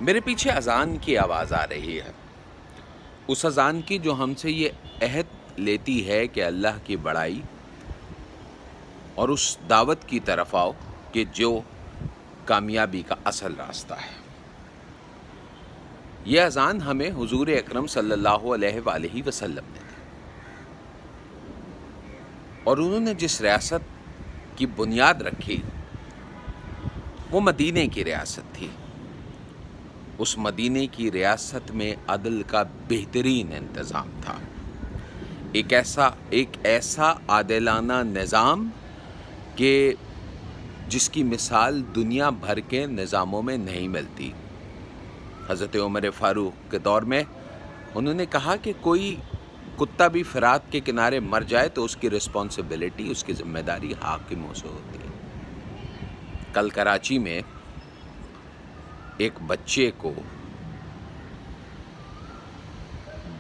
میرے پیچھے اذان کی آواز آ رہی ہے، اس اذان کی جو ہم سے یہ عہد لیتی ہے کہ اللہ کی بڑائی اور اس دعوت کی طرف آؤ کہ جو کامیابی کا اصل راستہ ہے۔ یہ اذان ہمیں حضور اکرم صلی اللہ علیہ وآلہ وسلم نے دی، اور انہوں نے جس ریاست کی بنیاد رکھی وہ مدینے کی ریاست تھی۔ اس مدینے کی ریاست میں عدل کا بہترین انتظام تھا، ایک ایسا عادلانہ نظام کہ جس کی مثال دنیا بھر کے نظاموں میں نہیں ملتی۔ حضرت عمر فاروق کے دور میں انہوں نے کہا کہ کوئی کتا بھی فرات کے کنارے مر جائے تو اس کی رسپانسبلٹی، اس کی ذمہ داری حاکموں سے ہوتی ہے۔ کل کراچی میں ایک بچے کو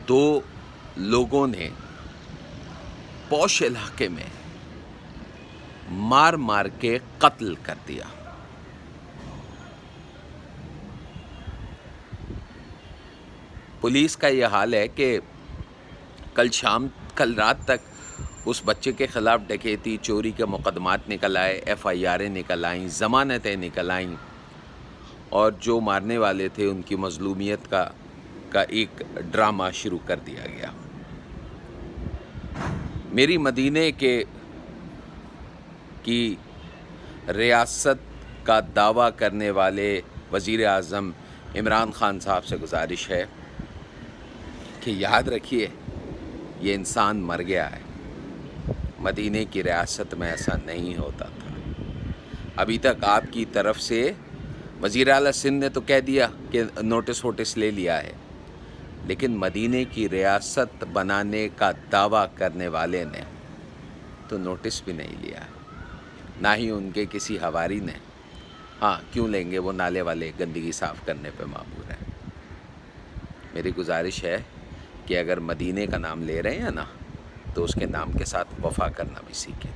دو لوگوں نے پوش علاقے میں مار مار کے قتل کر دیا۔ پولیس کا یہ حال ہے کہ کل رات تک اس بچے کے خلاف ڈکیتی، چوری کے مقدمات نکل آئے، FIR نکل آئیں، ضمانتیں نکل آئیں، اور جو مارنے والے تھے ان کی مظلومیت کا ایک ڈرامہ شروع کر دیا گیا۔ میری مدینے کی ریاست کا دعویٰ کرنے والے وزیر اعظم عمران خان صاحب سے گزارش ہے کہ یاد رکھیے یہ انسان مر گیا ہے، مدینے کی ریاست میں ایسا نہیں ہوتا تھا۔ ابھی تک آپ کی طرف سے وزیر اعلیٰ سندھ نے تو کہہ دیا کہ نوٹس لے لیا ہے، لیکن مدینے کی ریاست بنانے کا دعویٰ کرنے والے نے تو نوٹس بھی نہیں لیا ہے، نہ ہی ان کے کسی حواری نے۔ ہاں، کیوں لیں گے، وہ نالے والے گندگی صاف کرنے پہ مامور ہیں۔ میری گزارش ہے کہ اگر مدینے کا نام لے رہے ہیں نا تو اس کے نام کے ساتھ وفا کرنا بھی سیکھیں۔